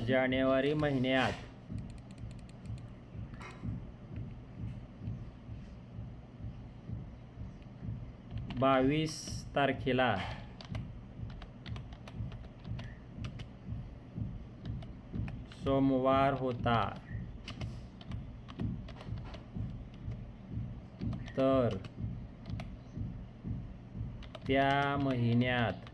जानेवारी महिन्यात 22 तारखेला सोमवार होता, तर त्या महिन्यात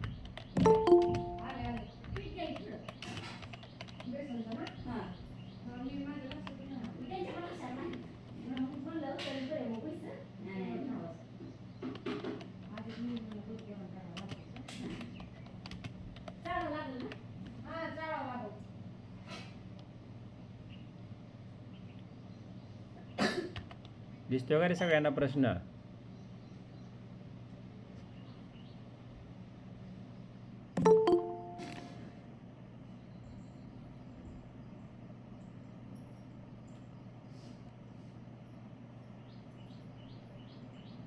दिसतोय का रे सगळ्यांना प्रश्न?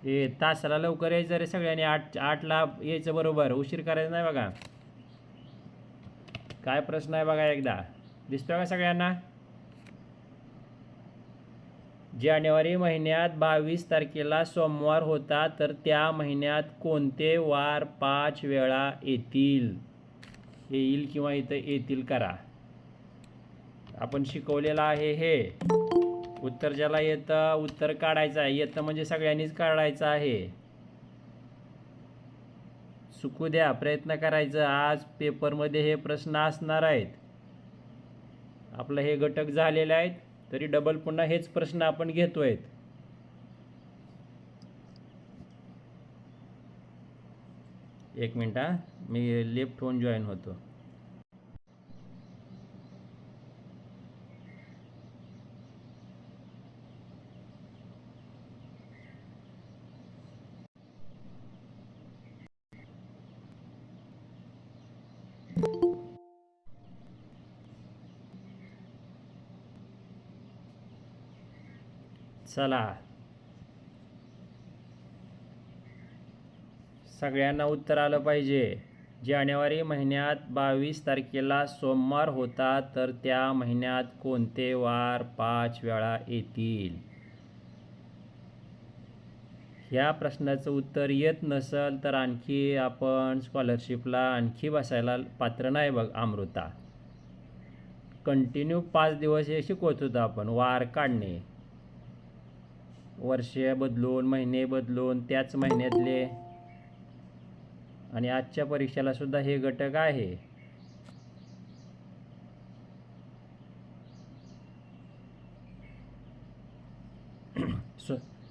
हे तासाला लवकर यायचं रे सगळ्यांनी, 8ला यायचं बरोबर, उशीर करायचं नाही बघा. काय प्रश्न आहे बघा एकदा, दिसतोय का सगळ्यांना? जानेवारी महिन्यात 22 तारखेला सोमवार होता, तर त्या महिन्यात कोणते वार 5 वेळा येतील? येईल किंवा इथं येतील करा. आपण शिकवलेलं आहे हे. उत्तर ज्याला येतं उत्तर काढायचं आहे. येतं म्हणजे सगळ्यांनीच काढायचं आहे. चुकू द्या, प्रयत्न करायचं. आज पेपरमध्ये हे प्रश्न असणार आहेत. आपलं हे घटक झालेले आहेत, तरी डबल पुन्हा हेच प्रश्न आपण घेतोय. एक मिनिट हा, मी लेफ्ट होऊन जॉईन होतो. चला, सगळ्यांना उत्तर आलं पाहिजे. जानेवारी महिन्यात 22 तारखेला सोमवार होता, तर त्या महिन्यात कोणते वार 5 वेळा येतील? ह्या प्रश्नाचं उत्तर येत नसेल तर आणखी आपण स्कॉलरशिपला आणखी बसायला पात्र नाही बघ अमृता. कंटिन्यू 5 दिवस हे शिकवत होतो आपण, वार काढणे, वर्ष बदलून, महिने बदलून, त्याच महिन्यातले. आणि आजच्या परीक्षेला सुद्धा हे घटक आहे.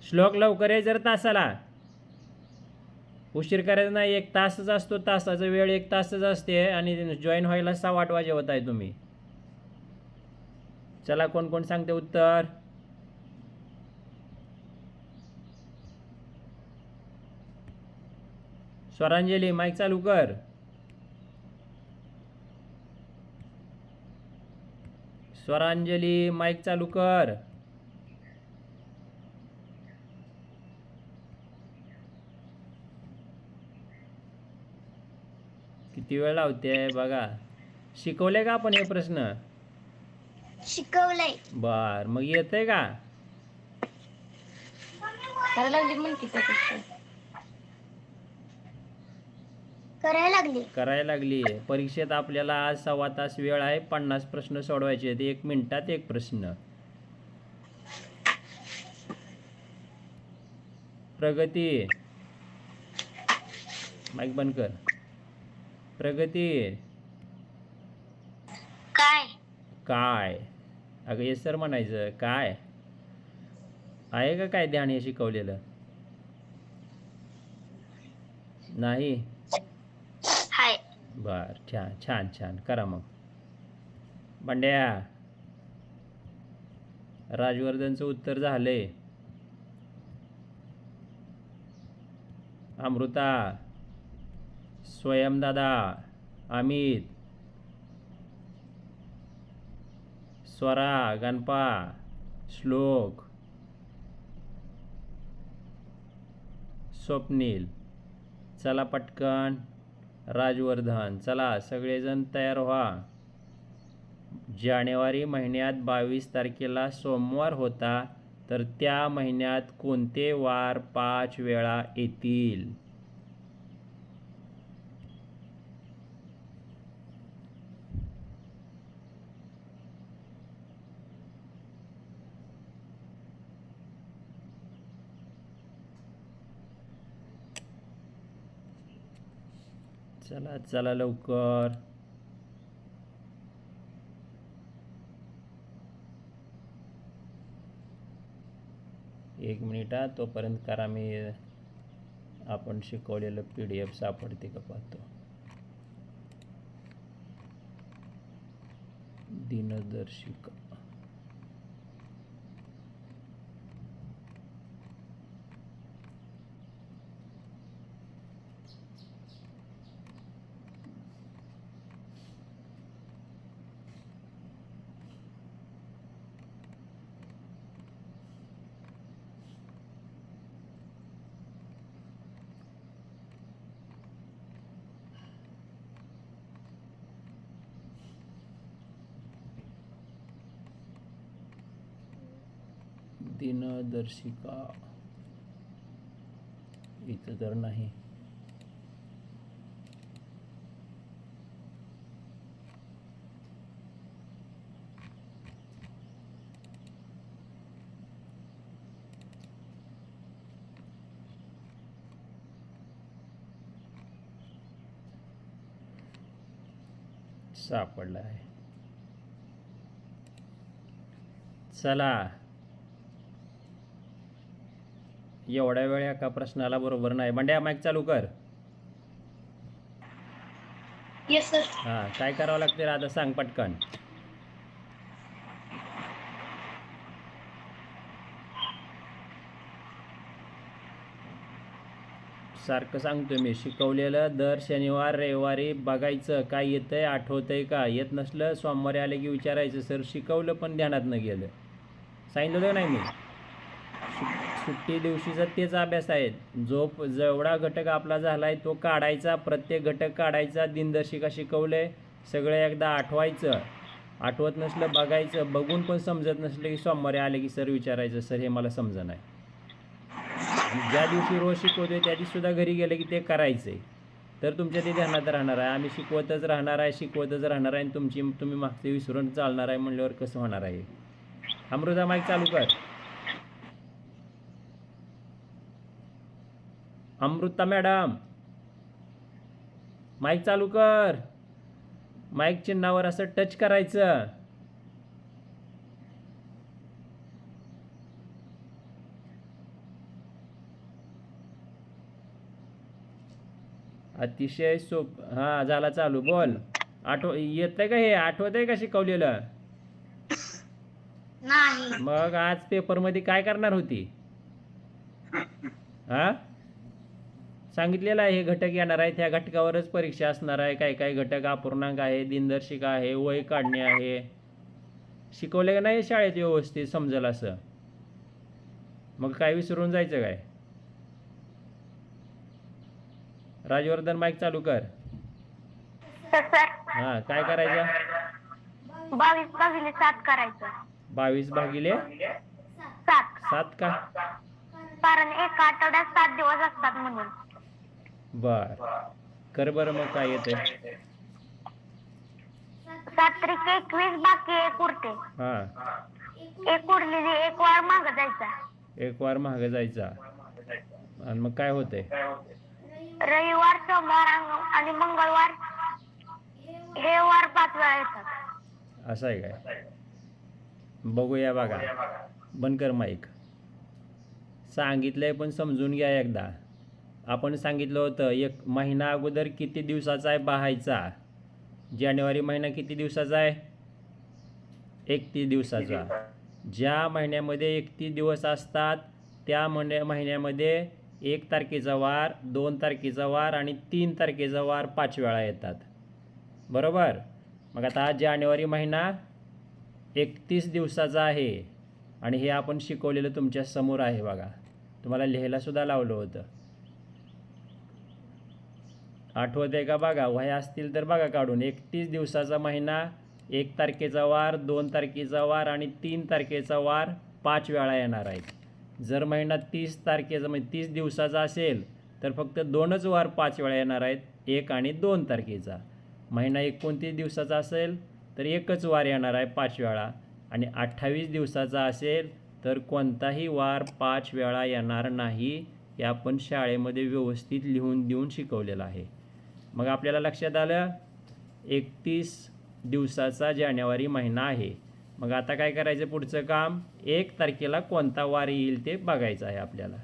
श्लोक लवकर आहे, जर तासाला उशीर करायचा नाही. 1 तासच असतो, तासाचा वेळ 1 तासच असते. आणि जॉईन व्हायला 7:08 वाजे होत आहे तुम्ही. चला, कोण कोण सांगते उत्तर? स्वरांजली माईक चालू कर. स्वरांजली माईक चालू कर. किती वेळ लावते बघा. शिकवले का आपण हे प्रश्न? शिकवलंय. बर, मग येतंय का? करायला लागली. परीक्षेत आपल्याला आज 1.25 तास वेळ आहे. 50 प्रश्न सोडवायचे आहेत. 1 मिनिटात 1 प्रश्न. प्रगती माईक बंद कर. प्रगती काय? अगं ये सर म्हणायचं. काय आहे का काय ध्यान हे शिकवलेलं? नाही. बर, छान छान छान, करा मग. बंड्या, राजवर्धनचं उत्तर झालंय. अमृता, स्वयंदादा, अमित, स्वरा, गणपा, श्लोक, स्वप्नील. चला पटकन. राजवर्धन, चला सगळेजण तयार व्हा. जानेवारी महिन्यात 22 तारखेला सोमवार होता तर त्या महिन्यात कोणते वार 5 वेळा येतील? चला चला लवकर. एक मिनिट हा, तोपर्यंत करा. मी आपण शिकवलेलं PDF सापडते का पाहतो. दिनदर्शिका. दिनदर्शिका इथं तर नाही. सापडला आहे. चला, एवढ्या वेळ एका प्रश्नाला बरोबर नाही. बंड्या माईक चालू कर. Yes sir. हां, काय करावं लागते आता सांग पटकन. सारखं सांगतोय मी, शिकवलेलं दर शनिवार रविवारी बघायचं काय येतंय, आठवतंय का. येत नसलं सोमवारी आले की विचारायचं, सर शिकवलं पण ध्यानात न गेलं. सांगितलं नाही मी. सुट्टी दिवशीचा तेच अभ्यास आहे. जेवढा घटक आपला झाला आहे तो काढायचा, प्रत्येक घटक काढायचा. दिनदर्शिका शिकवले सगळं एकदा आठवायचं. आठवत नसलं बघायचं, बघून पण समजत नसलं की सोमवारी आले की सर विचारायचं, सर हे मला समजत नाही. ज्या दिवशी रोज शिकवतोय त्या दिवशीसुद्धा घरी गेलं की ते करायचं आहे. तर तुमच्या ते ध्यानात राहणार आहे. आम्ही शिकवतच राहणार आहे, शिकवतच राहणार आहे, आणि तुम्ही मागचे विसरून चालणार आहे म्हणल्यावर कसं होणार आहे. अमृता माईक चालू कर. अमृता मॅडम माईक चालू कर. माईक चिन्हावर असं टच करायचं. अतिशय हां, झाला चालू. बोल. येतंय का हे? आठवतंय का शिकवलेलं? नाही. मग आज पेपरमध्ये काय करणार होती? हां, सांगितलेलं आहे हे घटक येणार आहे, त्या घटकावरच परीक्षा असणार आहे. काय काय घटक अपूर्णांक आहे, दिनदर्शिका आहे, वय काढणे आहे. शिकवले का नाही शाळेत व्यवस्थित समजेल असं? मग काय विसरून जायचं काय? राजवर्धन माईक चालू कर. हां, काय करायचं? 22/7 करायचं. 22/7 का? कारण एका आठवड्यात 7 दिवस असतात म्हणून. बर, कर बरं. मग काय येते? 7 त्रिक 21, बाकी 1 उरते. हां, 1 उरलेली 1 वार मागं जायचा. 1 वार मागे जायचा. आणि मग काय होते? रविवार, सोमवार आणि मंगळवार हे वार 5 वेळा येतात. असं आहे काय? बघूया. बघा, बंद कर माईक. सांगितलंय पण समजून घ्या एकदा. आपण सांगितलं होतं एक महिना अगोदर किती दिवसाचा आहे पाहायचा. जानेवारी महिना किती दिवसाचा आहे? 31 दिवसाचा. ज्या महिन्यामध्ये 31 दिवस असतात त्या महिन्यामध्ये 1 तारखेचा वार, 2 तारखेचा वार आणि 3 तारखेचा वार 5 वेळा येतात. बरोबर. मग आता जानेवारी महिना 31 दिवसाचा आहे आणि हे आपण शिकवलेलं तुमच्या समोर आहे. बघा, तुम्हाला लिहायला सुद्धा लावलं होतं. आठवत आहे का? बघा, वह्या असतील तर बघा काढून. 31 दिवसाचा महिना 1 तारखेचा वार, 2 तारखेचा वार आणि 3 तारखेचा वार 5 वेळा येणार आहेत. जर महिना 30 तारखेचा म्हणजे 30 दिवसाचा असेल तर फक्त 2च वार 5 वेळा येणार आहेत, 1 आणि 2 तारखेचा. महिना 29 दिवसाचा असेल तर एकच वार येणार आहे 5 वेळा, आणि 28 दिवसाचा असेल तर कोणताही वार 5 वेळा येणार नाही. हे आपण शाळेमध्ये व्यवस्थित लिहून देऊन शिकवलेलं आहे. मग आपल्याला लक्षात आलं 31 दिवसाचा जानेवारी महिना आहे. मग आता काय करायचं, पुढचं काम 1 तारखेला कोणता वार येईल ते बघायचं आहे आपल्याला.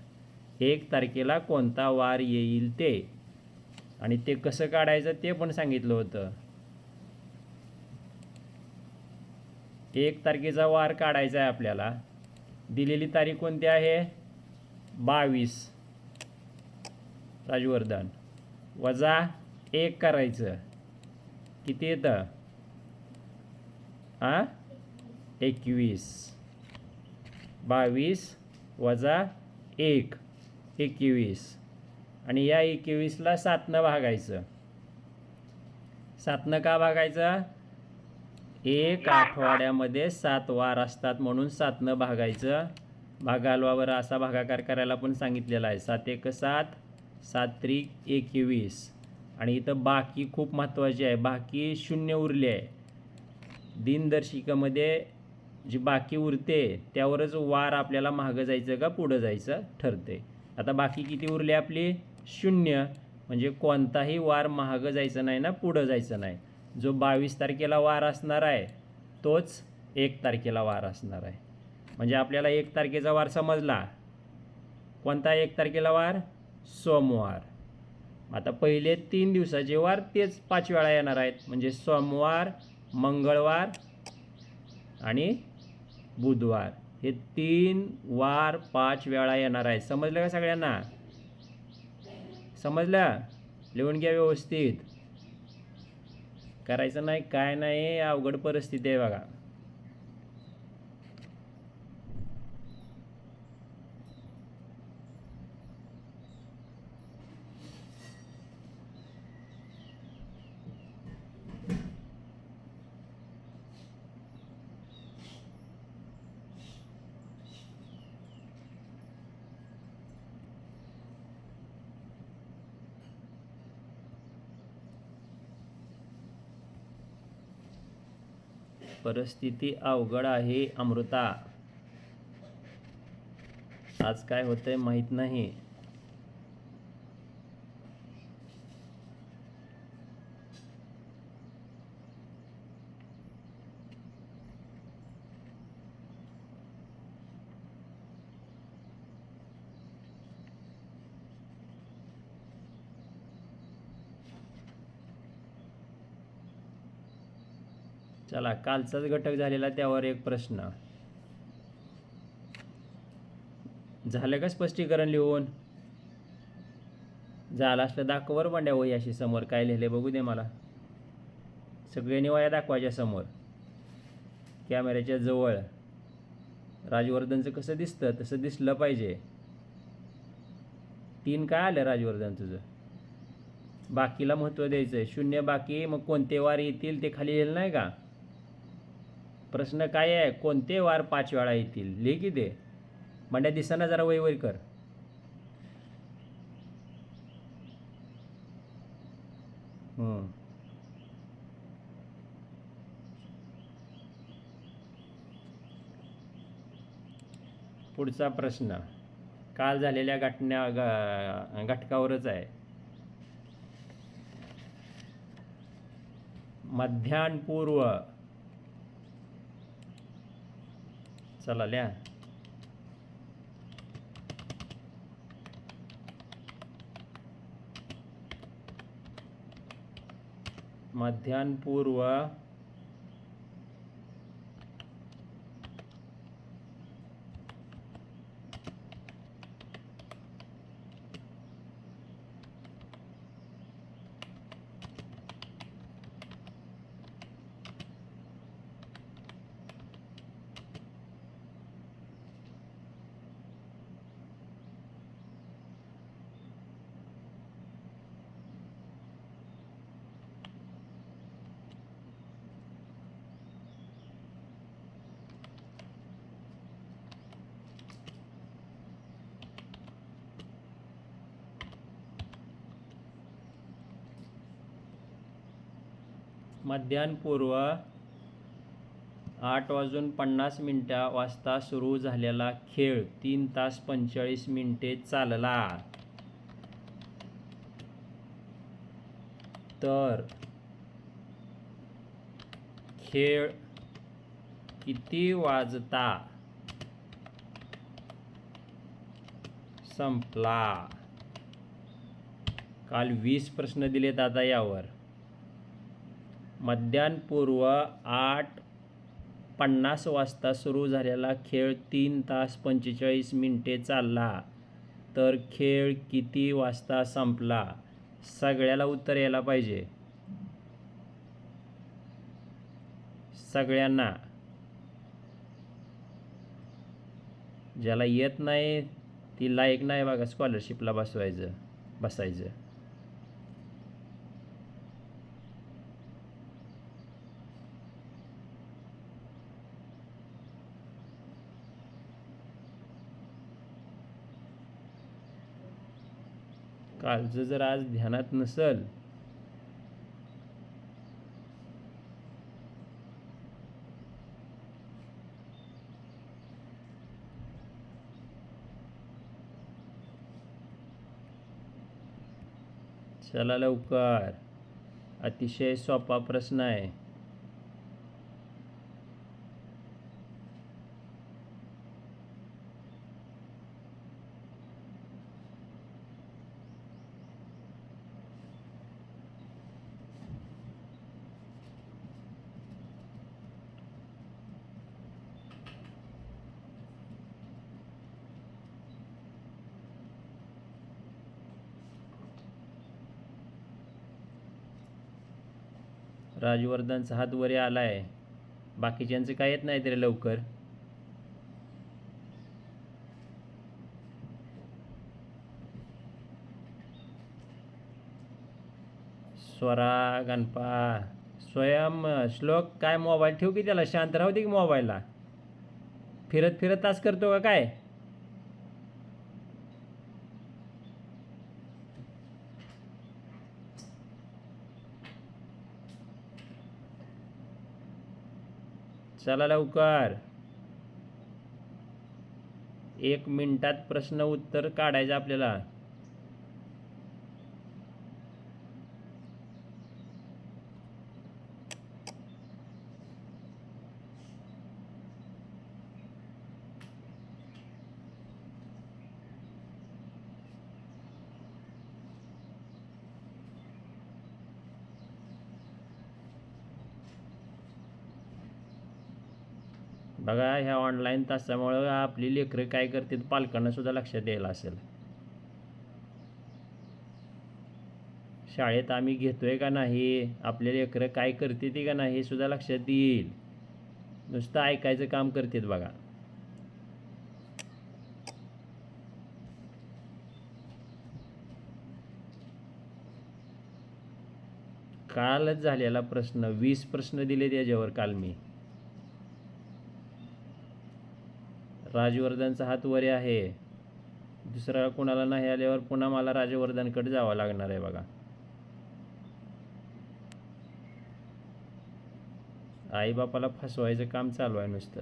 1 तारखेला कोणता वार येईल ते, आणि ते कसं काढायचं ते पण सांगितलं होतं. 1 तारखेचा वार काढायचा आहे आपल्याला. दिलेली तारीख कोणती आहे, 22. राजवर्धन वजा 1 करायचं, किती येतं 21. 22 वजा 1 21, आणि या 21ला 7नं भागायचं. 7नं का भागायचं, 1 आठवड्यामध्ये 7 वार असतात म्हणून 7नं भागायचं. भागालवावर असा भागाकार करायला पण सांगितलेला आहे. 7 1 7, 7 3 21, आणि इथं बाकी खूप महत्त्वाची आहे. बाकी शून्य उरले आहे. दिनदर्शिकेमध्ये जी बाकी उरते त्यावरच वार आपल्याला मागं जायचं का पुढं जायचं ठरते. आता बाकी किती उरले आपली, 0, म्हणजे कोणताही वार मागं जायचं नाही ना पुढं जायचं नाही. जो 22 तारखेला वार असणार आहे तोच 1 तारखेला वार असणार आहे. म्हणजे आपल्याला 1 तारखेचा वार समजला. कोणता 1 तारखेला वार, सोमवार. आता पहिले 3 दिवसाचे वार तेच 5 वेळा येणार आहेत, म्हणजे सोमवार, मंगळवार आणि बुधवार हे 3 वार 5 वेळा येणार आहेत. समजलं का सगळ्यांना, समजलं, लिहून घ्या व्यवस्थित. करायचं नाही काय नाही, अवघड परिस्थिती आहे बघा. परिस्थिती अवघड आहे अमृता. आज काय होतंय माहीत नाही. चला, कालचाच घटक झालेला त्यावर एक प्रश्न झालं का स्पष्टीकरण लिहून, झालं असलं दाखवर बंड्या वही अशी समोर काय लिहिले बघू दे मला. सगळ्यांनी वया दाखवायच्या समोर कॅमेऱ्याच्या जवळ. राजवर्धनचं कसं दिसतं तसं दिसलं पाहिजे. 3 काय आलं राजवर्धन तुझं, बाकीला महत्त्व द्यायचं आहे. 0 बाकी, मग कोणते वार येतील ते खाली लिहिलं नाही का. प्रश्न काय आहे, कोणते वार 5 वेळा येतील, लिहि की दे. बंड्या दिसाना जरा वही वर कर. पुढचा प्रश्न काल झालेल्या घटकावरच आहे. मध्यान्हपूर्व, चला लिहा. मध्यान्हपूर्व मध्यान्हपूर्व 8:50 वाजता सुरू झालेला खेळ 3 तास 45 मिनिटे चालला तर खेळ किती वाजता संपला? काल 20 प्रश्न दिलेत आता यावर. मध्यान्हपूर्व 8:50 वाजता सुरू झालेला खेळ 3 तास 45 मिनिटे चालला तर खेळ किती वाजता संपला? सगळ्याला उत्तर यायला पाहिजे, सगळ्यांना. ज्याला येत नाही ती लायक नाही बघा स्कॉलरशिपला बसायचं. कालचं जर आज ध्यानात नसल चला लवकर. अतिशय सोपा प्रश्न आहे. राजवर्धनचा हात वरी आलाय. बाकीच्यांचं काय येत नाही तरी लवकर. स्वरा गणपा स्वयं श्लोक काय मोबाईल ठेव की त्याला शांत राहू दे की मोबाईलला. फिरत तास करतो का काय? चला लवकर. 1 मिनिटात प्रश्न उत्तर काढायचं आपल्याला. बघा ह्या ऑनलाईन तासामुळं आपली लेकरं काय करतात पालकांना सुद्धा लक्षात द्यायला असेल. शाळेत आम्ही घेतोय का नाही, आपले लेकरं काय करते ते का नाही हे सुद्धा लक्षात येईल. नुसतं ऐकायचं काम करतात बघा. कालच झालेला प्रश्न 20 प्रश्न दिले त्याच्यावर काल मी. राजवर्धनचा हात वरे आहे. दुसरा कोणाला नाही आल्यावर पुन्हा मला राजवर्धनकडे जावं लागणार आहे बघा. आई बापाला फसवायचं काम चालू आहे नुसतं.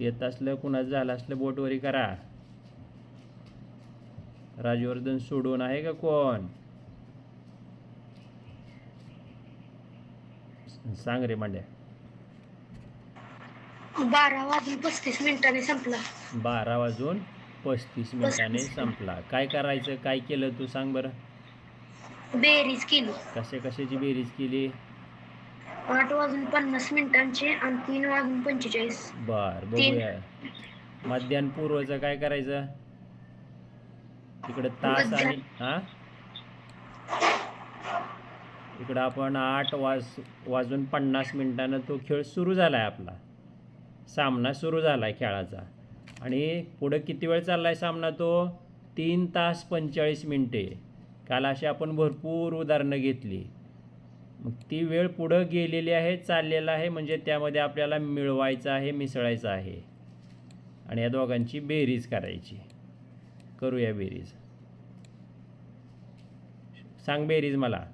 येत असलं कुणाचं झालं असलं बोटवरी करा. राजवर्धन सोडून आहे का कोण? सांग रे मांड्या. 12:35 संपला. 12:35 संपला. काय करायचं, काय केलं तू सांग बरं. बेरीज केली. कशाची बेरीज केली? 8:50 आणि 3:45. बर, तीन. बघूया. मध्यान्हपूर्वचं काय करायचं? इकडं तास आणि इकडं आपण 8:50 तो खेळ सुरू झाला आहे, आपला सामना सुरू झाला आहे खेळाचा. आणि पुढं किती वेळ चालला आहे सामना? तो 3 तास 45 मिनटे. काल अशी आपण भरपूर उदाहरणं घेतली. मग ती वेळ पुढं गेलेली आहे, चाललेला आहे, म्हणजे त्यामध्ये आपल्याला मिळवायचं आहे, मिसळायचं आहे. आणि या दोघांची बेरीज करायची. करूया बेरीज. सांग बेरीज मला.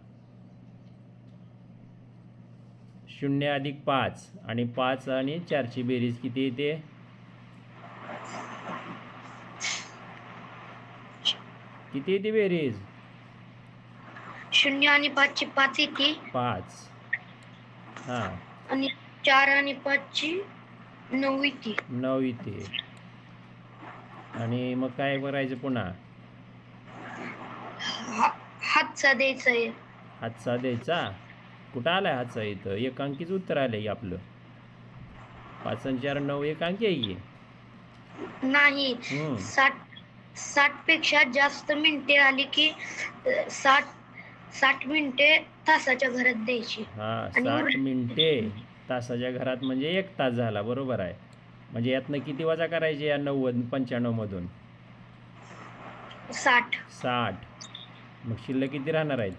0 अधिक 5 आणि 5 आणि 4ची बेरीज किती येते? किती येते बेरीज? 0 आणि 5ची 5 येते. 5. हां. आणि 4 आणि 5ची 9 येते. 9 येते. आणि मग काय करायचं पुन्हा? हातचा द्यायचा आहे. हातचा द्यायचा. कुठं आलाय हातचा? इथं एकांकीच उत्तर आलंय आपलं. 5 आणि 4 9 एकांकी आहे की नाही. 60 पेक्षा जास्त मिनिटे आली की 60 मिनिटे तासाच्या घरात द्यायची. हा, 60 मिनिटे तासाच्या घरात म्हणजे 1 तास झाला. बरोबर आहे. म्हणजे यातनं किती वजा करायचे या 95 मधून? 60. मग शिल्लक किती राहणार आहेत?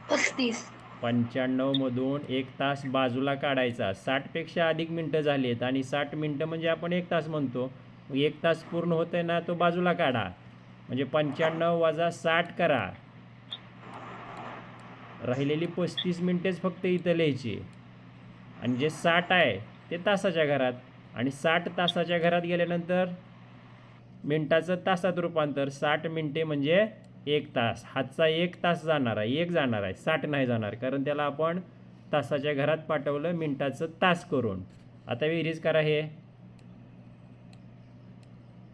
35. 95 मधून 1 तास बाजूला काढायचा. 60 पेक्षा अधिक मिनटं झालीत आणि 60 मिनटं म्हणजे आपण 1 तास म्हणतो. मग 1 तास पूर्ण होतंय ना, तो बाजूला काढा. म्हणजे 95 वजा 60 करा. राहिलेली 35 मिनटेच फक्त इथं लिहायची. आणि जे 60 आहे ते तासाच्या घरात. आणि 60 तासाच्या घरात गेल्यानंतर मिनटाचं तासात रूपांतर. 60 मिनटे म्हणजे 1 तास. हातचा 1 तास जाणार आहे, 1 जाणार आहे, 60 नाही जाणार, कारण त्याला आपण तासाच्या घरात पाठवलं मिनटाचं तास करून. आता बेरीज करा. हे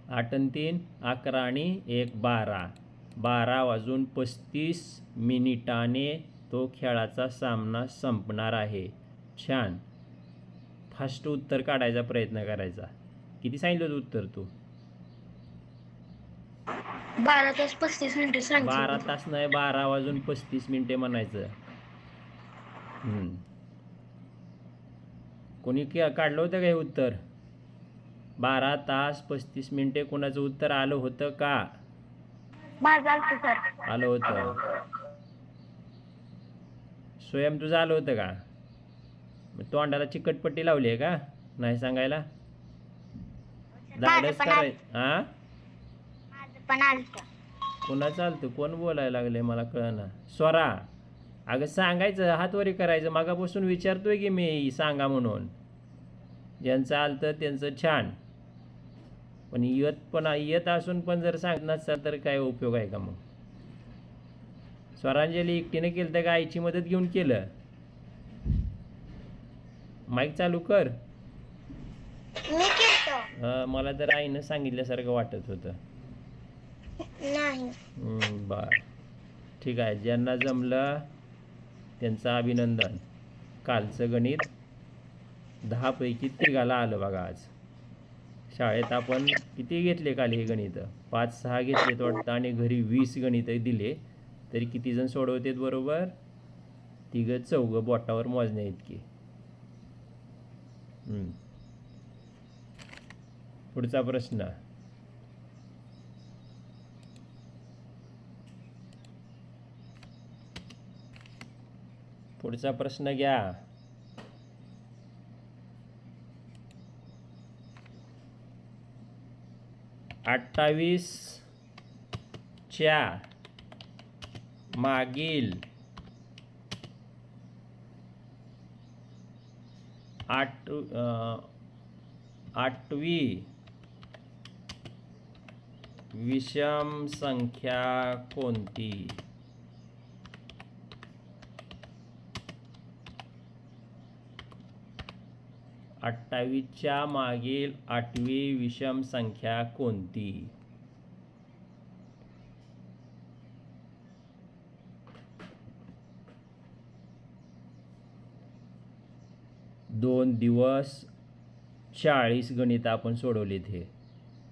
8 आणि 3 11 आणि 1 12. 12 वाजून 35 मिनिटाने तो खेळाचा सामना संपणार आहे. छान. फास्ट उत्तर काढायचा प्रयत्न करायचा. किती सांगितलं होतं उत्तर तू? 12 तास 35 मिनिटे सांगितलं. 12 तास नाही, 12 वाजून 35 मिनिटे म्हणायचं. कोणी काढलं होतं का हे उत्तर? 12 तास 35 मिनिटे कोणाचं उत्तर आलं होतं का? माझं आलतं सर. आलं होतं. स्वयं तुझं आलं होतं का? तोंडाला चिकटपट्टी लावली आहे का? नाही सांगायला? धाडस करायचं. हा, पण आलतं. कोणा चालतं? कोण बोलायला लागले मला कळना. स्वरा, अगं सांगायचं, हातवरी करायचं. मागापासून विचारतोय की मी सांगा म्हणून. ज्यांचं आलतं त्यांचं छान. पण येत असून पण जर सांगत नसतात तर काय उपयोग आहे का मग? स्वरांजली एकटीने केलं तर का आईची मदत घेऊन केलं? माईक चालू कर. मी केलं. मला तर आईनं सांगितल्यासारखं वाटत होतं. नाही. बर, ठीक आहे. ज्यांना जमलं त्यांचं अभिनंदन. कालचं गणित 10 पैकी 3 आलं बघा आज. शाळेत आपण किती घेतले काल हे गणित? 5-6 घेतलेत वाटतं आणि घरी 20 गणित दिले. तरी किती जण सोडवतेत बरोबर? 3-4 बोटावर मोजण्या इतकी. पुढचा प्रश्न. पुढचा प्रश्न घ्या. च्या मागील 8वी विषम संख्या कोणती? 28च्या मागील 8वी विषम संख्या कोणती? 2 दिवस 40 गणित आपण सोडवलीत. हे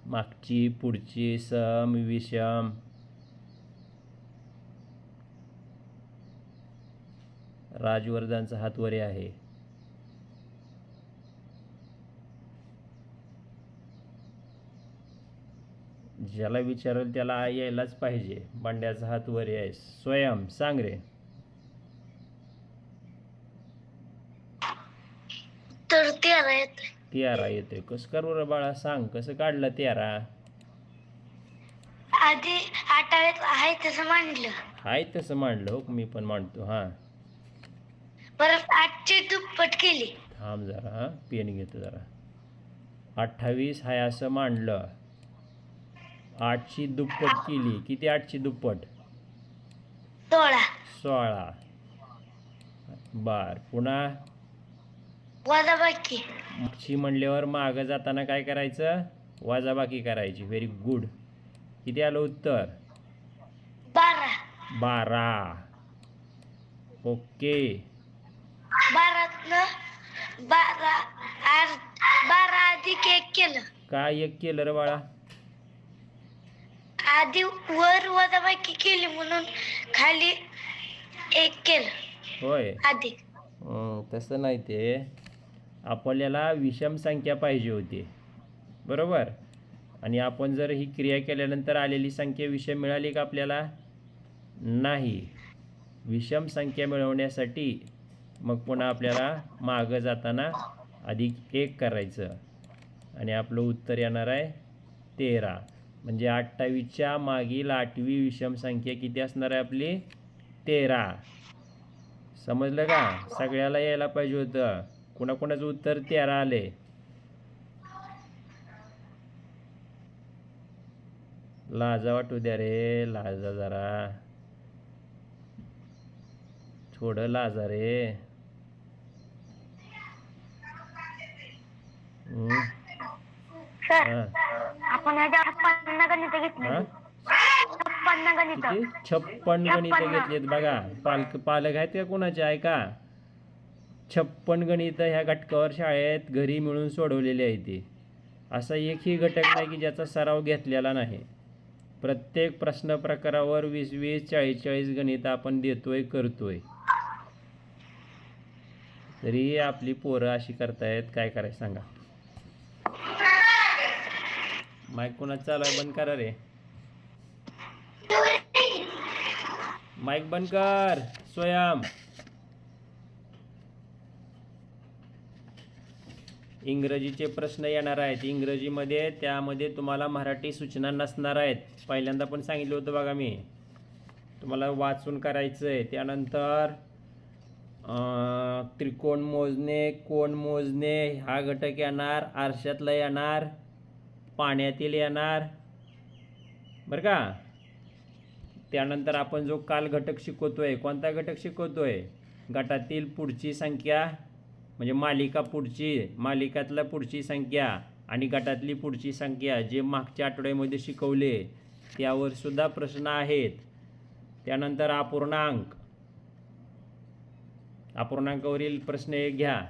मागची पुढची सम विषम राजवर्धनचा हात वरे आहे. ज्याला विचारेल त्याला यायलाच पाहिजे. बंड्याचा हात वरे आहे. स्वयं सांग रे. तर 13 येते. 13 येतोय. कसं करू रे बाळा, सांग कसं काढलं 13? आधी 28 आहे तसं मांडलं. हाय तसं मांडलं हो, मी पण मांडतो. हां परत 8ची दुप्पट केली. थांब जरा, हां पेन घेतो जरा. 28 हाय असं मांडलं, 8ची दुप्पट केली. किती 8ची दुप्पट? 16. बर, पुन्हा वजाबाकी. मागची म्हणल्यावर मागं जाताना काय करायचं? वजाबाकी करायची. Very good. किती आलं उत्तर? 12. ओके. 12 अधिक 1 केलं. काय 1 केलं रे बाळा? आधी वर वजाबाकी केली म्हणून खाली 1 केलं. होय. अधिक. तसं नाही, ते आपल्याला विषम संख्या पाहिजे होती, बरोबर? आणि आपण जर ही क्रिया केल्यानंतर आलेली संख्या विषम मिळाली का आपल्याला? नाही. विषम संख्या मिळवण्यासाठी मग पुन्हा आपल्याला मागं जाताना अधिक 1 करायचं आणि आपलं उत्तर येणार आहे 13. म्हणजे 28च्या मागील 8वी विषम संख्या किती असणार आहे आपली? 13. समजलं का? सगळ्याला यायला पाहिजे होतं. कुणाकुणाचं उत्तर 13 आले? लाजा वाटू द्या रे, लाजा जरा, थोडं लाजा रे. सर, आपण ह्याच्या 56 गणित घेतली. 56 गणित. किती? 56 गणित घेतलीत. बघा, पालक आहेत का कोणाचे? आहे का? 56 गणित ह्या घटकावर शाळेत घरी मिळून सोडवलेली आहे. ती असा एकही घटक नाही की ज्याचा सराव घेतलेला नाही. प्रत्येक प्रश्न प्रकारावर 20-20, 40-40 गणित आपण देतोय, करतोय. तरी आपली पोरं अशी करतायत. काय करायचं सांगा? माईक कोणाचं चालू आहे? बंद करा रे. माईक बंद कर. स्वयं. इंग्रजीचे प्रश्न येणार आहेत. इंग्रजीमध्ये त्यामध्ये तुम्हाला मराठी सूचना नसणार आहेत. पहिल्यांदा पण सांगितलं होतं बघा, मी तुम्हाला वाचून करायचं आहे. त्यानंतर त्रिकोण मोजणे, कोण मोजणे हा घटक येणार, आरशातला येणार, पाण्यातील येणार, बरं का? त्यानंतर आपण जो काल घटक शिकवतोय, कोणता घटक शिकवतोय? गटातील पुढची संख्या, म्हणजे मालिकातला पुढची संख्या आणि गटातली पुढची संख्या, जे मागच्या आठवड्यामध्ये शिकवले त्यावर सुद्धा प्रश्न आहेत. त्यानंतर अपूर्णांकावरील प्रश्न एक घ्या,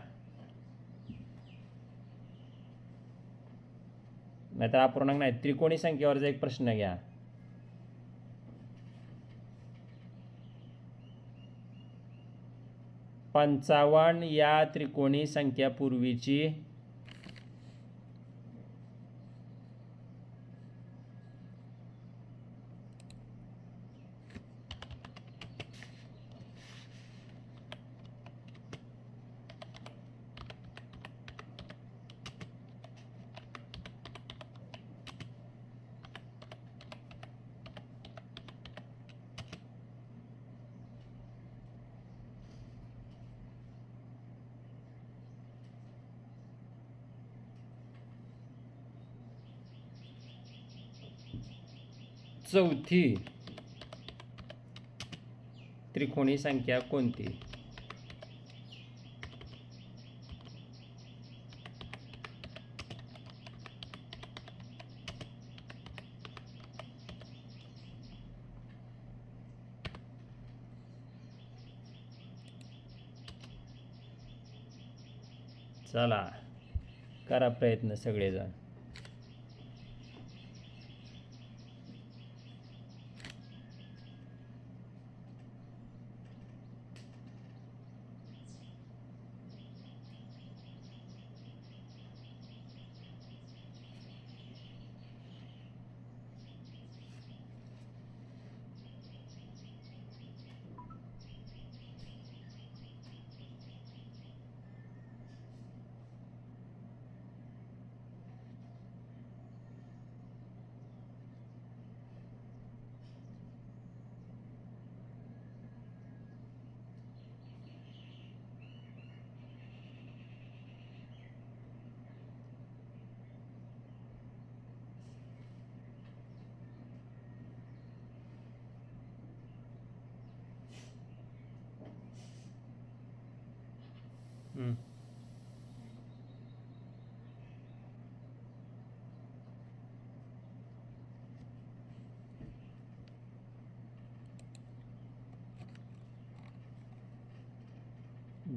नाहीतर अपूर्णांक नाही, त्रिकोणी संख्येवरचा एक प्रश्न घ्या. पंचावन्न या त्रिकोणी संख्या पूर्वीची चौथी त्रिकोणी संख्या कोणती? चला करा प्रयत्न सगळेजण.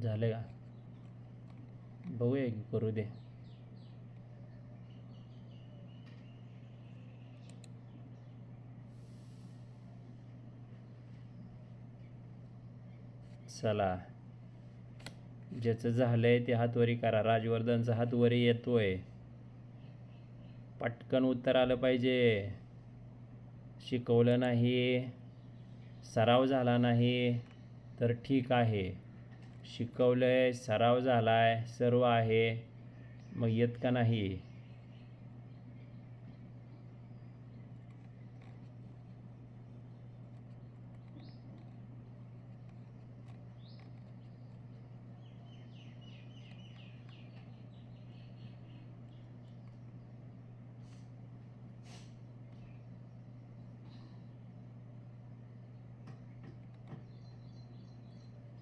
झालं का? बघूया की करू दे. चला ज्याचं झालंय ते हात वरी करा. राजवर्धनचा हात वरी येतोय. पटकन उत्तर आलं पाहिजे. शिकवलं नाही, सराव झाला नाही तर ठीक आहे. शिकवलंय, सराव झालाय, सर्व आहे, मग येत का नाही?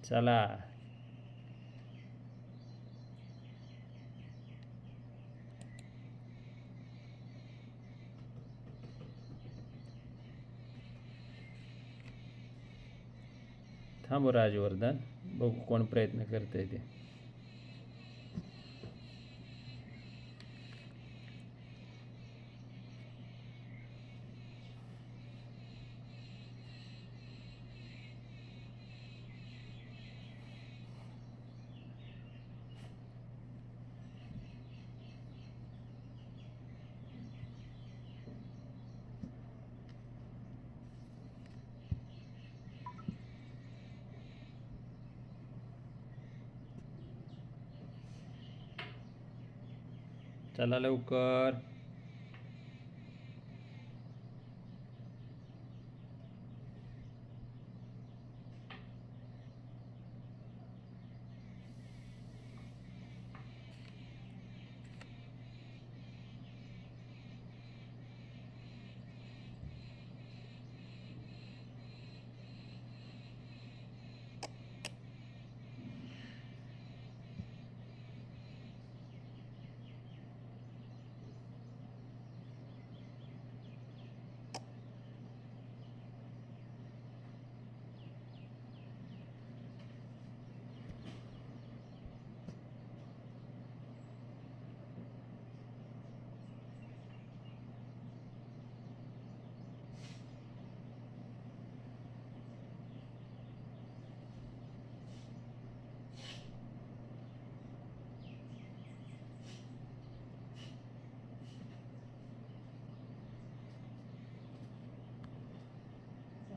चला थांबू राजवर्धन, बघू कोण प्रयत्न करतंय ते. चला लवकर.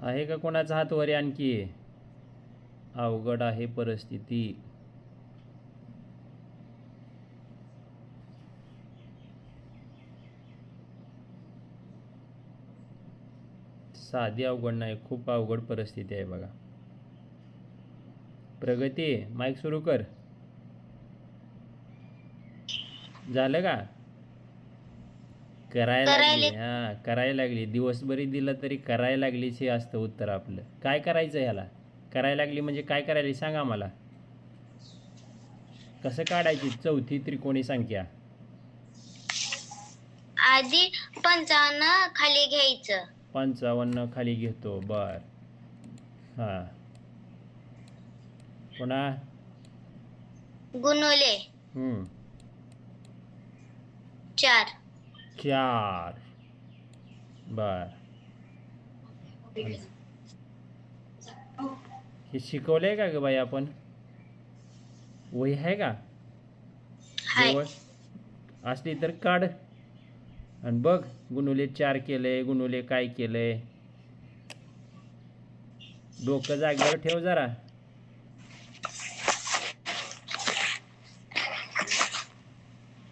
आहे का कोणाचा हात वरी? आणखी अवघड आहे परिस्थिती. साधी अवघड नाही, खूप अवघड परिस्थिती आहे बघा. प्रगती, माईक सुरू कर. झालं का? करायला लागली. हां करायला लागली. दिवसभरी दिलं तरी करायला लागलीच हे असतं उत्तर आपलं. काय करायचं ह्याला? करायला लागली म्हणजे काय करायला सांगा मला. कसं काढायची चौथी त्रिकोणी संख्या? आधी 55 खाली घ्यायचं. 55 खाली घेतो. बर. हां पुन्हा गुणुले 4. 4. बर, हे शिकवलंय का ग बाई आपण? वही आहे का हाय. जवळ? असली तर काढ आणि बघ गुणुले 4 केलंय, गुणुले काय केलंय. डोकं जागेवर ठेव जरा.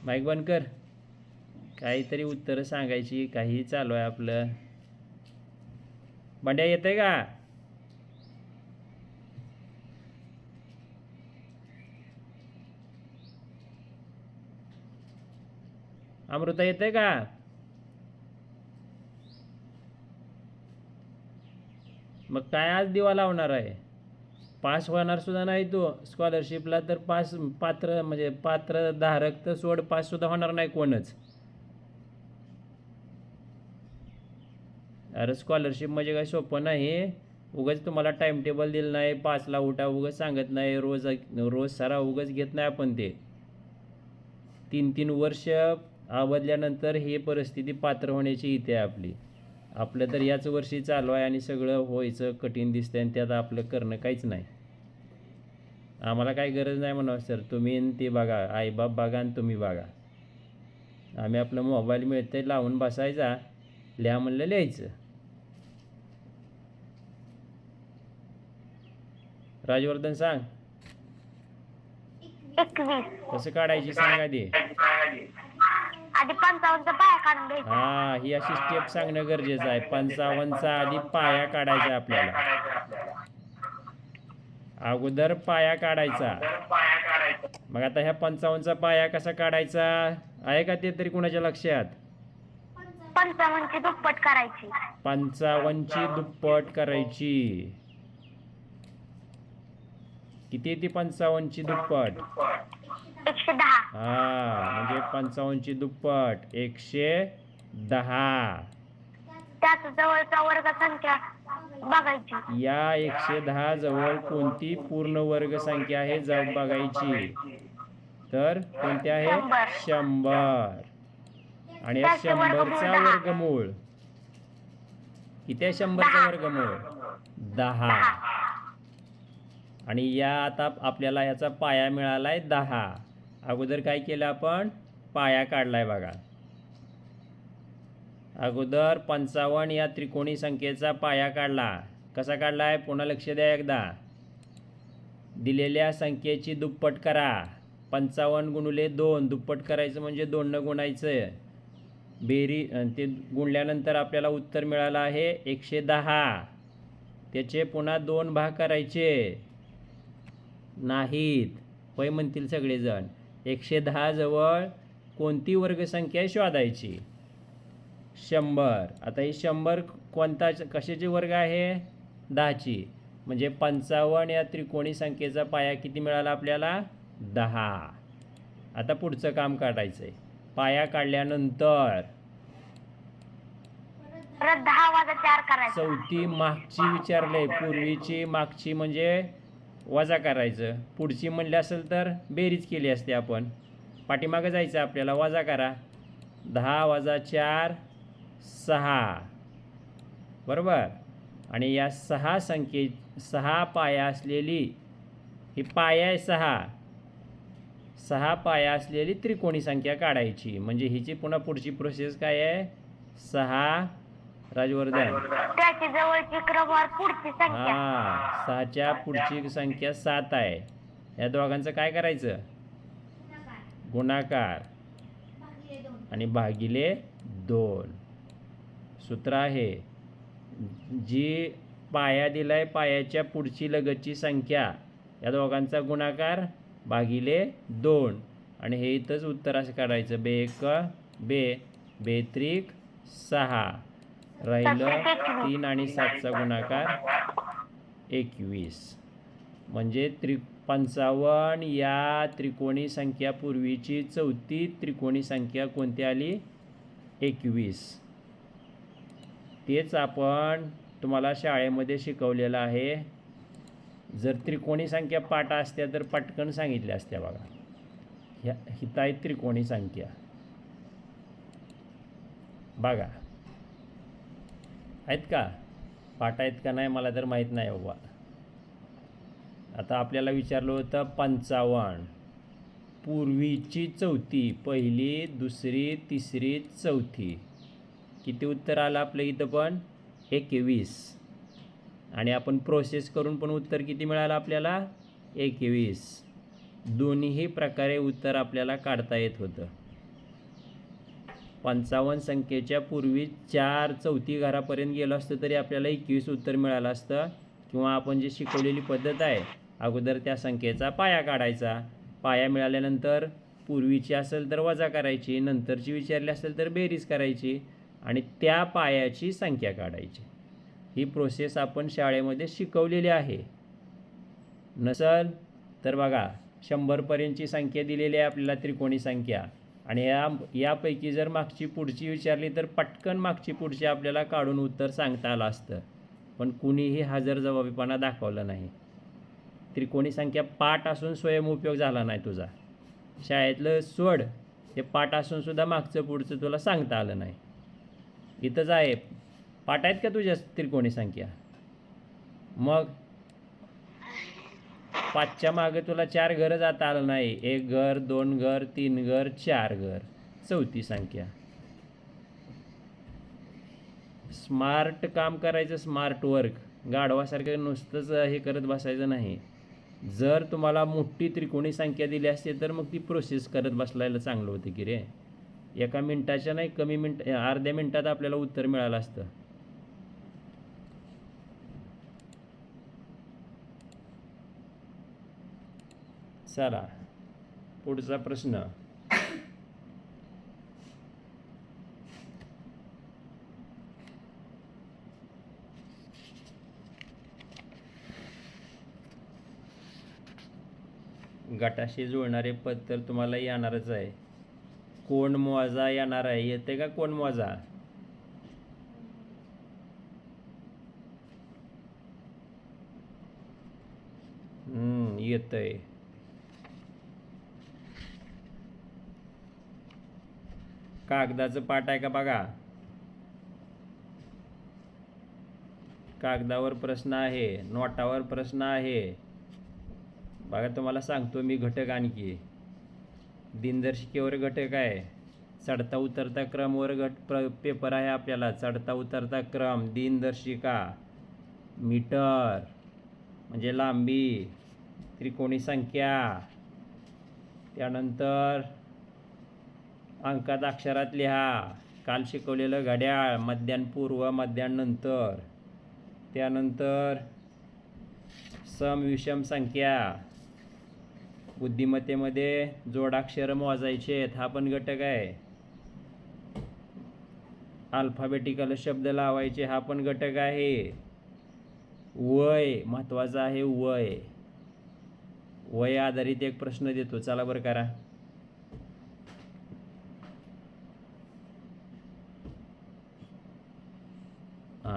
माईक बंद कर. काहीतरी उत्तरं सांगायची, काही चालू आहे आपलं. बंड्या येतंय का? अमृता येतंय का? मग काय आज दिवा लावणार आहे? पास होणार सुद्धा नाही तू स्कॉलरशिपला, तर पास पात्र म्हणजे पात्रधारक तर सोड, पास सुद्धा होणार नाही कोणच. अरे स्कॉलरशिप म्हणजे काय सोपं नाही. उगाच तुम्हाला टाइम टेबल दिलं नाही, 5ला उठा उगाच सांगत नाही, रोज रोज सारा उगाच घेत नाही आपण ते. 3-3 वर्ष आवडल्यानंतर ही परिस्थिती पात्र होण्याची इथे आहे आपली. आपलं तर याच वर्षी चालू आहे आणि सगळं व्हायचं कठीण दिसतंय आणि त्यात आपलं करणं काहीच नाही. आम्हाला काही गरज नाही म्हणावं सर, तुम्ही ते बघा, आईबाप बघा आणि तुम्ही बघा. आम्ही आपलं मोबाईल मिळतंय लावून बसायचा, लिहा म्हणलं लिहायचं. राजवर्धन सांग 21. कसं काढायची सांग आधी. आधी 55चा पाया काढून घ्यायचा. हा, ही अशी स्टेप सांगणं गरजेचं आहे. 55चा आधी पाया काढायचा आपल्याला. अगोदर पाया काढायचा. मग आता ह्या 55चा पाया कसा काढायचा आहे का ते तरी कुणाच्या लक्षात? 55ची दुप्पट करायची. 55ची दुप्पट करायची. किती येते 55ची दुप्पट? 110. हा, म्हणजे 55ची दुप्पट 110. त्याच जवळचा वर्ग संख्या बघायची. या 110 जवळ कोणती पूर्ण वर्ग संख्या आहे जाऊ बघायची. तर कोणती आहे? 100. आणि या 100चा वर्गमूळ किती आहे? 100चा वर्गमूळ 10. आणि या आता आपल्याला याचा पाया मिळालाय 10. अगोदर काय केलं आपण? पाया काढलाय बघा. अगोदर 55 या त्रिकोणी संख्येचा पाया काढला. कसा काढलाय? पुन्हा लक्ष द्या एकदा. दिलेल्या संख्येची दुप्पट करा. 55 गुणुले 2 दुप्पट करायचं म्हणजे 2 न गुणायचं. ते गुणल्यानंतर आपल्याला उत्तर मिळालं आहे 110. त्याचे पुन्हा 2 भाग करायचे नाहीत. होय म्हणतील सगळेजण. 110 जवळ कोणती वर्गसंख्या शोधायची? 100. आता ही 100 कोणता कशाची वर्ग आहे? 10ची. म्हणजे 55 या त्रिकोणी संख्येचा पाया किती मिळाला आपल्याला? 10. आता पुढचं काम काढायचं आहे. पाया काढल्यानंतर 10 वजा 4 करायचं. चौथी मागची विचारलंय. पूर्वीची मागची म्हणजे वजा करायचं. पुढची म्हणली असेल तर बेरीज केली असते आपण. पाठीमागं जायचं आपल्याला. वजा करा. 10 वजा 4 6. बरोबर. आणि या 6 पाया असलेली ही पाया आहे 6 पाया असलेली त्रिकोणी संख्या काढायची. म्हणजे हिची पुन्हा पुढची प्रोसेस काय आहे? 6 राजवर्धन त्याची जवळची क्रमवार पुढची संख्या. 6च्या पुढची संख्या 7 आहे. या दोघांचं काय करायचं? गुणाकार आणि भागिले 2. सूत्र आहे जी पाया दिलाय पायाच्या पुढची लगतची संख्या या दोघांचा गुणाकार भागिले 2. आणि हे इथंच उत्तर असं काढायचं. 2 6 राहिलं 3 आणि 7चा गुणाकार 21. म्हणजे 55 या त्रिकोणी संख्या पूर्वीची चौथी त्रिकोणी संख्या कोणती आली? 21. तेच आपण तुम्हाला शाळेमध्ये शिकवलेलं आहे. जर त्रिकोणी संख्या पाठ असत्या तर पटकन सांगितल्या असत्या बघा. ह्या हिता आहेत त्रिकोणी संख्या बघा आहेत का, पाठ आहेत का नाही मला तर माहीत नाही बाबा. आता आपल्याला विचारलं होतं 55, पूर्वीची चौथी, पहिली दुसरी तिसरी चौथी, किती उत्तर आलं आपलं इथं पण 21. आणि आपण प्रोसेस करून पण उत्तर किती मिळालं आपल्याला 21. दोन्हीही प्रकारे उत्तर आपल्याला काढता येत होतं. 55 संख्येच्या पूर्वी 4 चौथी घरापर्यंत गेलो असतं तरी आपल्याला 21 उत्तर मिळालं असतं. किंवा आपण जी शिकवलेली पद्धत आहे, अगोदर त्या संख्येचा पाया काढायचा, पाया मिळाल्यानंतर पूर्वीची असेल तर वजा करायची, नंतरची विचारली असेल तर बेरीज करायची आणि त्या पायाची संख्या काढायची. ही प्रोसेस आपण शाळेमध्ये शिकवलेली आहे. नसल तर बघा 100पर्यंतची संख्या दिलेली आहे आपल्याला त्रिकोणी संख्या, आणि यापैकी जर मागची पुढची विचारली तर पटकन मागची पुढची आपल्याला काढून उत्तर सांगता आलं असतं, पण कुणीही हजरजबाबीपणा दाखवला नाही. त्रिकोणी संख्या पाठ असून स्वयंउपयोग झाला नाही तुझा. शाळेतलं सोड, हे पाठ असूनसुद्धा मागचं पुढचं तुला सांगता आलं नाही. इथंच आहे, पाठ आहेत का तुझ्या त्रिकोणी संख्या? मग 5च्या मागे तुला 4 घरं जाता आलं नाही. 1 घर, 2 घर, 3 घर, 4 घर, चौथी संख्या. स्मार्ट काम करायचं, स्मार्ट वर्क. गाढवासारखं नुसतंच हे करत बसायचं नाही. जर तुम्हाला मोठी त्रिकोणी संख्या दिली असते तर मग ती प्रोसेस करत बसलायला चांगलं होतं की रे. एका मिनटाच्या नाही, कमी अर्ध्या मिनटात आपल्याला उत्तर मिळालं असतं. चला पुढचा प्रश्न. गटाशी जुळणारे पद तर तुम्हाला येणारच आहे. कोण मोजा येणार आहे, येते का कोण मोजा? येतंय. कागदाचं पाठ आहे का बघा. कागदावर प्रश्न आहे, नोटावर प्रश्न आहे बघा. तुम्हाला सांगतो मी घटक आणखी. दिनदर्शिकेवर घटक आहे, चढता उतरता क्रमवर पेपर आहे आपल्याला. चढता उतरता क्रम, दिनदर्शिका, मीटर म्हणजे लांबी, त्रिकोणी संख्या, त्यानंतर अंकात अक्षरात लिहा, काल शिकवलेलं घड्याळ, मध्यान्हपूर्व मध्यान्हनंतर, त्यानंतर सम विषम संख्या, बुद्धिमत्तेमध्ये जोडाक्षर मोजायचे आहेत, हा पण घटक आहे. अल्फाबेटिकल शब्द लावायचे, हा पण घटक आहे. वय महत्त्वाचा आहे. वय आधारित एक प्रश्न देतो, चला बरं करा.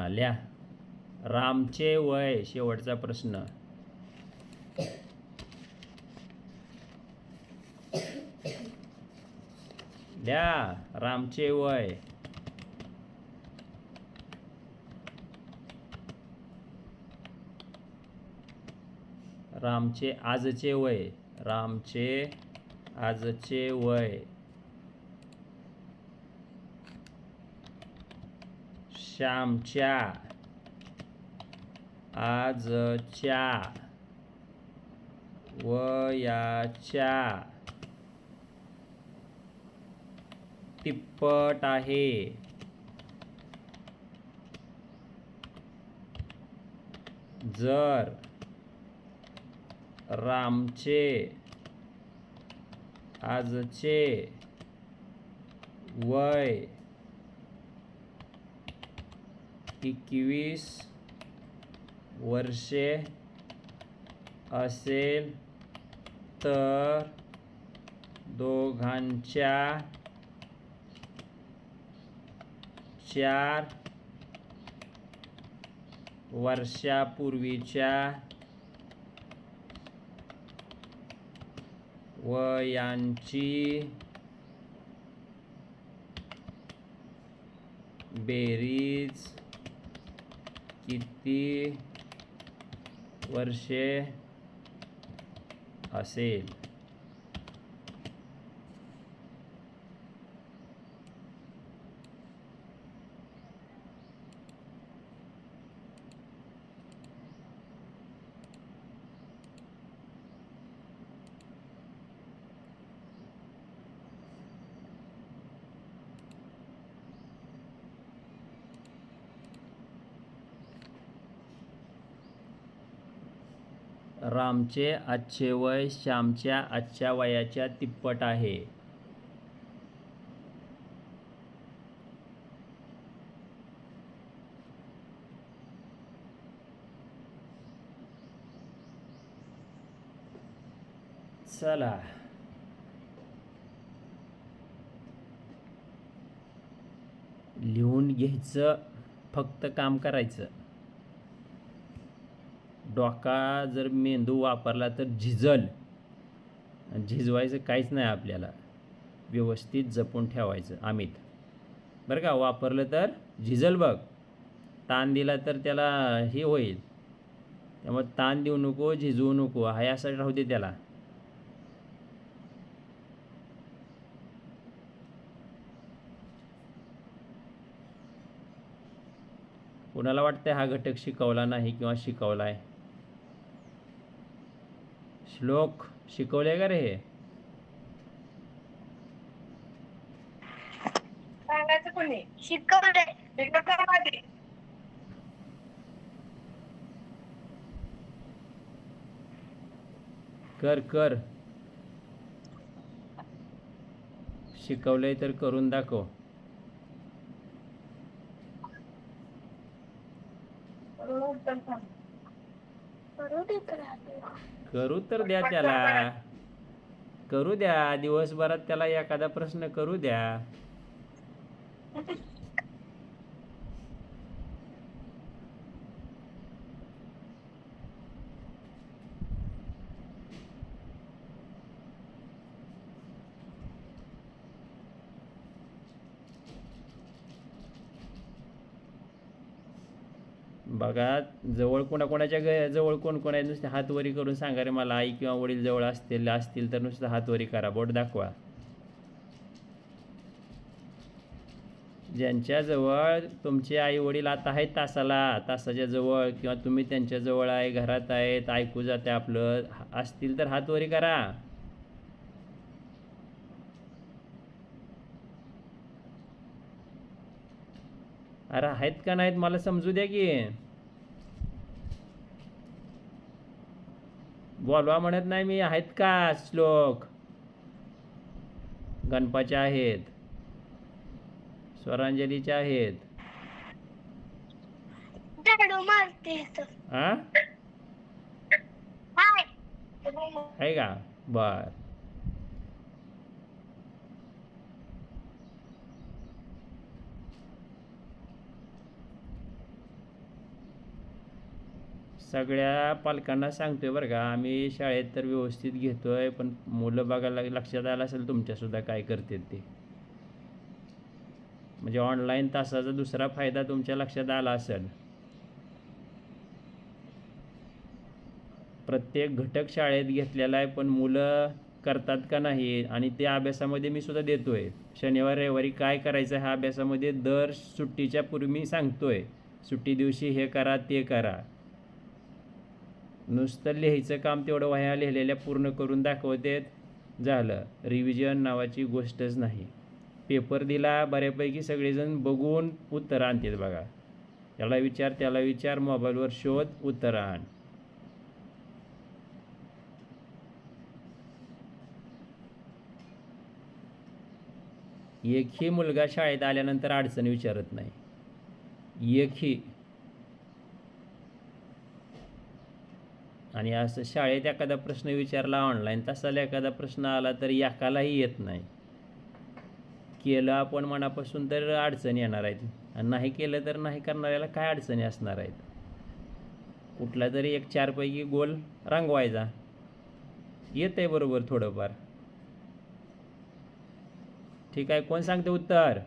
लिहा रामचे वय, शेवटचा प्रश्न. लिहा रामचे वय. रामचे आजचे वय, रामचे आजचे वय. श्यामच्या आजच्या वयाच्या तिप्पट आहे. जर रामचे आजचे वय 21 वर्षे असेल तर दोघांच्या 4 वर्षापूर्वीच्या व यांची बेरीज किती वर्षे असेल? रामचे आजचे वय श्यामच्या आजच्या वयाच्या तिप्पट आहे. चला लिहून घ्यायचं, फक्त काम करायचं. डोका जर मेंदू वापरला तर झिजल. झिजवायचं काहीच नाही आपल्याला, व्यवस्थित जपून ठेवायचं अमित, बरं का. वापरलं तर झिजल बघ, ताण दिला तर त्याला हे होईल. त्यामुळे ताण देऊ नको, झिजवू नको, हाय असं राहू दे त्याला. कुणाला वाटतंय हा घटक शिकवला नाही किंवा शिकवलाय? श्लोक शिकवले का रे हे? सांगायचं कोणी शिकवलंय? कर कर, शिकवलंय तर करून दाखव. करू तर द्या त्याला, करू द्या. दिवसभरात त्याला एखादा प्रश्न करू द्या. बघा जवळ कोणाकोणाच्या जवळ कोण कोण आहे, नुसते हातवरी करून सांगा रे मला. आई किंवा वडील जवळ असतील तर नुसतं हातवरी करा, बोट दाखवा. ज्यांच्याजवळ तुमचे आई वडील आता आहेत तासाच्या जवळ, किंवा तुम्ही त्यांच्या जवळ आहे, घरात आहेत, ऐकू जाते आपलं, असतील तर हातवरी करा. अरे आहेत का नाहीत मला समजू द्या की. बोलवा म्हणत नाही मी, आहेत का? श्लोक गणपाच्या आहेत, स्वरांजलीच्या आहेत. आहे का? बर. सगळ्या पालकांना सांगतोय बरं का, आम्ही शाळेत तर व्यवस्थित घेतोय, पण मुलं बघायला लक्षात आलं असेल तुमच्यासुद्धा काय करतात ते. म्हणजे ऑनलाईन तासाचा दुसरा फायदा तुमच्या लक्षात आला असेल. प्रत्येक घटक शाळेत घेतलेला आहे, पण मुलं करतात का नाही. आणि ते अभ्यासामध्ये मी सुद्धा देतोय. शनिवार रविवारी काय करायचं ह्या अभ्यासामध्ये दर सुट्टीच्या पूर्वी मी सांगतोय. सुट्टी दिवशी हे करा ते करा. नुसतं लिहायचं काम तेवढं वह्या लिहिलेल्या पूर्ण करून दाखवते, झालं. रिव्हिजन नावाची गोष्टच नाही. पेपर दिला, बऱ्यापैकी सगळेजण बघून उत्तर आणतात बघा. याला विचार त्याला विचार, मोबाईलवर शोध, उत्तर आण. एकही मुलगा शाळेत आल्यानंतर अडचण विचारत नाही, एकही. आणि असं शाळेत एखादा प्रश्न विचारला, ऑनलाईन तासाला एखादा प्रश्न आला तर एकालाही येत नाही. केलं आपण मनापासून तर अडचणी येणार आहेत, आणि नाही केलं तर नाही करणाऱ्याला काय अडचणी असणार आहेत. कुठला तरी एक 4 पैकी गोल रंगवायचा, येत आहे बरोबर थोडंफार. ठीक आहे, कोण सांगते उत्तर?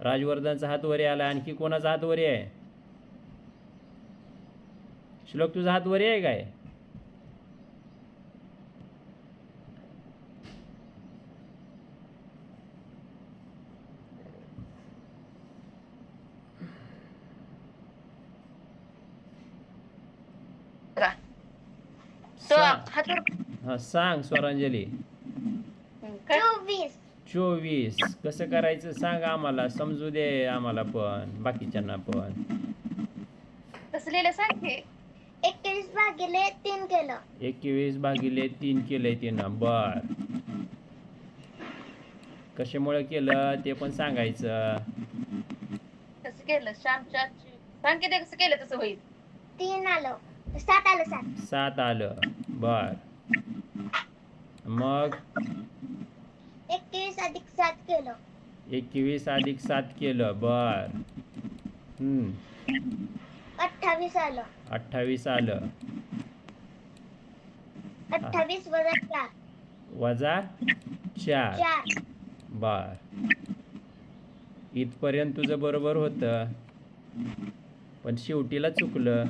राजवर्धनचा हात वरी आला. आणखी कोणाचा हात वरी आहे? श्लोक तुझा हात वरी आहे काय? हा सांग स्वरांजली. 24. 24 कसं करायचं सांग आम्हाला, समजू दे आम्हाला पण बाकीच्यांना पण. कसं लिहिलं सांग की. 21 भागिले 3 केलं. 21 भागिले 3 केलंय तिनं. बर, कशामुळे केलं ते पण सांगायचं. कसं केलं? श्यामच्या आजची सांग की ते कसं केलं तसं होईल. 3 आलं, 7 आलं. 7 आलं. बर, मग 21 अधिक 7 केलं. 21 अधिक 7 केलं. बर, 28 आलं. 28 आलं. 28 वजा 4. वजा 4. 4. बर, इथपर्यंत तुझं बरोबर होतं, पण शेवटीला चुकलं.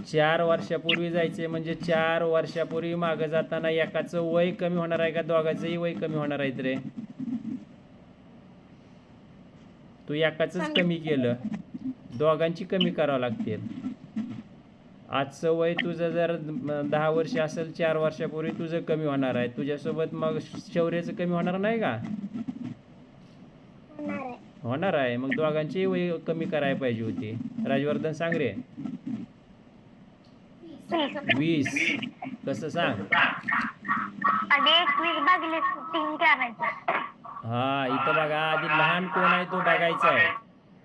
4 वर्षापूर्वी जायचे म्हणजे 4 वर्षापूर्वी मागं जाताना एकाचं वय कमी होणार आहे का दोघांचंही वय कमी होणार आहेत रे? तू एकाचंच कमी केलं, दोघांची कमी करावं लागतील. आजचं वय तुझं जर 10 वर्ष असेल, 4 वर्षापूर्वी तुझं कमी होणार आहे. तुझ्यासोबत मग शौर्याचं कमी होणार नाही का? होणार आहे. मग दोघांची वय कमी करायला पाहिजे होती. राजवर्धन सांग रे. 20 कसं सांग? आधी 21 भागिले 3 करायचं. हा, इथं बघा आधी लहान कोण आहे तो बघायचा आहे.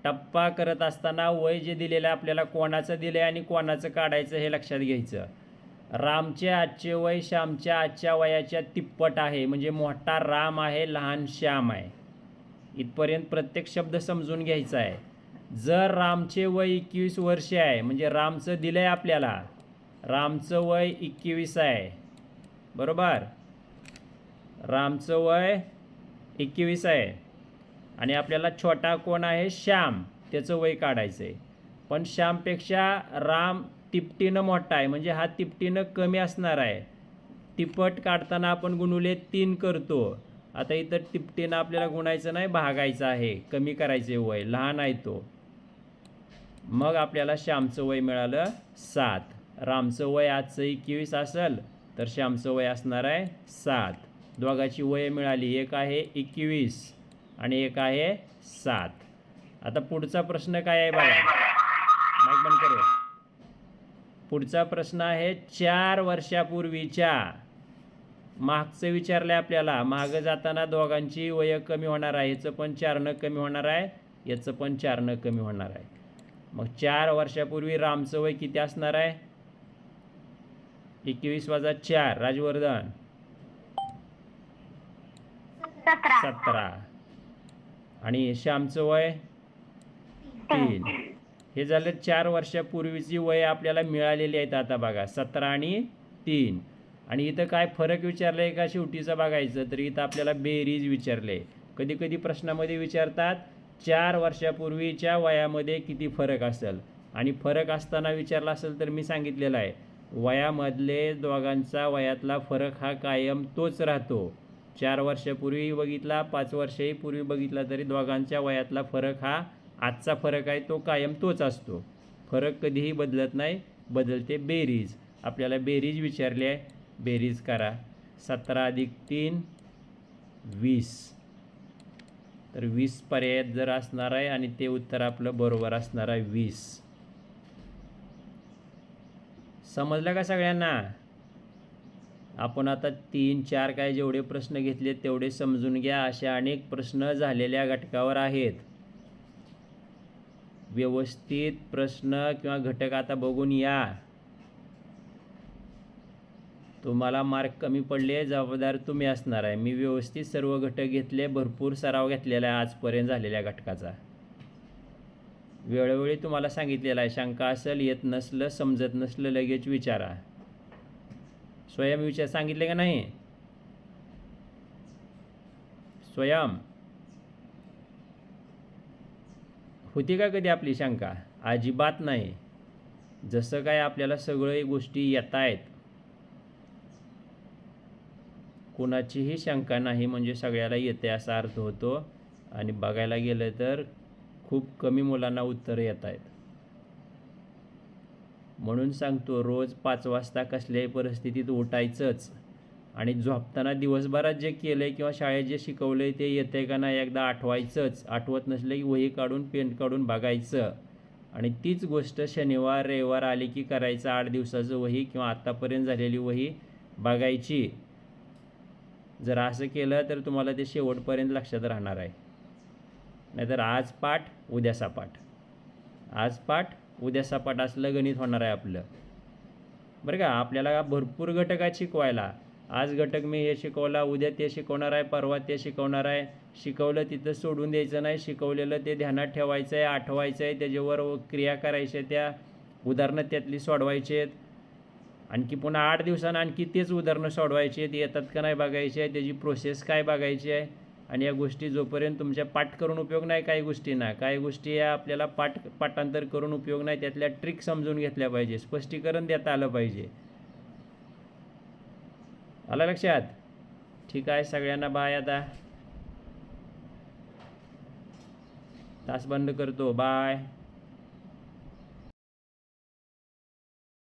टप्पा करत असताना वय जे दिलेलं आहे आपल्याला, कोणाचं दिलंय आणि कोणाचं काढायचं हे लक्षात घ्यायचं. रामचे आजचे वय श्यामच्या आजच्या वयाच्या तिप्पट आहे, म्हणजे मोठा राम आहे, लहान श्याम आहे. इथपर्यंत प्रत्येक शब्द समजून घ्यायचा आहे. जर रामचे वय 21 वर्ष आहे म्हणजे रामचं दिलंय आपल्याला, रामचं वय 21 आहे, बरोबर? रामचं वय 21 आहे आणि आपल्याला छोटा कोण आहे? श्याम, त्याचं वय काढायचं आहे. पण श्यामपेक्षा राम तिपटीनं मोठा आहे, म्हणजे हा तिपटीनं कमी असणार आहे. तिप्पट काढताना आपण गुणुले 3 करतो. आता इथं तिपटीनं आपल्याला गुणायचं नाही, भागायचं आहे, कमी करायचे वय, लहान आहे तो. मग आपल्याला श्यामचं वय मिळालं 7. रामचं वय आजचं 21 असेल तर श्यामचं वय असणार आहे 7. दोघांची वय मिळाली, एक आहे 21 आणि एक आहे 7. आता पुढचा प्रश्न काय आहे बघा, माईक बंद करू. पुढचा प्रश्न आहे 4 वर्षापूर्वीच्या. मागचं विचारलं आहे आपल्याला, मागं जाताना दोघांची वय कमी होणार आहे. याचं पण 4 कमी होणार आहे, याचं पण 4 कमी होणार आहे. मग 4 वर्षापूर्वी रामचं वय किती असणार आहे? 21 वजा 4. राजवर्धन 17. आणि श्यामचं वय 3. हे झालं 4 वर्षापूर्वीची वय आपल्याला मिळालेली आहेत. आता बघा 17 आणि 3. आणि इथं काय फरक विचारलं आहे का शेवटीचं बघायचं, तर इथं आपल्याला बेरीज विचारले. कधी कधी प्रश्नामध्ये विचारतात 4 वर्षापूर्वीच्या वयामध्ये किती फरक असेल, आणि फरक असताना विचारला असेल तर मी सांगितलेलं आहे वयामधले दोघांचा वयातला फरक हा कायम तोच राहतो. 4 वर्षापूर्वी बघितला, 5 वर्षही पूर्वी बघितला तरी दोघांच्या वयातला फरक हा आजचा फरक आहे तो कायम तोच असतो. फरक कधीही बदलत नाही, बदलते बेरीज. आपल्याला बेरीज विचारली आहे, बेरीज करा. 17 अधिक 3 20. तर 20 पर्याय जर असणार आहे आणि ते उत्तर आपलं बरोबर असणार आहे 20. समजलं का सगळ्यांना? आपण आता 3, 4 काय जेवढे प्रश्न घेतले तेवढे समजून घ्या. अशा अनेक प्रश्न झालेल्या घटकावर आहेत. व्यवस्थित प्रश्न किंवा घटक आता बघून या. तुम्हाला मार्क कमी पडले जबाबदार तुम्ही असणार आहे. मी व्यवस्थित सर्व घटक घेतले, भरपूर सराव घेतलेला आहे आजपर्यंत झालेल्या घटकाचा. वेळोवेळी तुम्हाला सांगितलेलं आहे, शंका असेल, येत नसलं, समजत नसलं लगेच विचारा. स्वयं विचार सांगितले का नाही? स्वयं होती का कधी आपली शंका? अजिबात नाही. जसं काय आपल्याला सगळे गोष्टी येत आहेत, कोणाचीही शंका नाही म्हणजे सगळ्याला येते असा अर्थ होतो. आणि बघायला गेलं तर खूप कमी मुलांना उत्तरं येत आहेत. म्हणून सांगतो, रोज 5 वाजता कसल्याही परिस्थितीत उठायचंच आणि झोपताना दिवसभरात जे केलं आहे किंवा शाळेत जे शिकवलं आहे ते येतं आहे का नाही एकदा आठवायचंच. आठवत नसलं की वही काढून पेन काढून बघायचं आणि तीच गोष्ट शनिवार रविवार आली की करायचं. 8 दिवसाचं वही किंवा आत्तापर्यंत झालेली वही बघायची. जर असं केलं तर तुम्हाला ते शेवटपर्यंत लक्षात राहणार आहे. नाहीतर आज पाठ उद्या सपाट, आज पाठ उद्या सपाट असलं गणित होणार आहे आपलं. बरं का, आपल्याला भरपूर घटक आहेत शिकवायला. आज घटक मी हे शिकवला, उद्या ते शिकवणार आहे, परवा ते शिकवणार आहे. शिकवलं तिथं सोडून द्यायचं नाही, शिकवलेलं ते ध्यानात ठेवायचं आहे, आठवायचं आहे, त्याच्यावर क्रिया करायच्या, त्या उदाहरणं त्यातली सोडवायची आहेत. आणखी पुन्हा 8 दिवसांना आणखी तेच उदाहरणं सोडवायची आहेत, येतात का नाही बघायची आहे, त्याची प्रोसेस काय बघायची आहे. आणि या गोष्टी जोपर्यंत तुमच्या पाठ करून उपयोग नाही, काही गोष्टींना काही गोष्टी या आपल्याला पाठांतर करून उपयोग नाही, त्यातल्या ट्रिक समजून घेतल्या पाहिजे, स्पष्टीकरण देता आलं पाहिजे. आलं लक्षात? ठीक आहे, सगळ्यांना बाय. आता तास बंद करतो. बाय.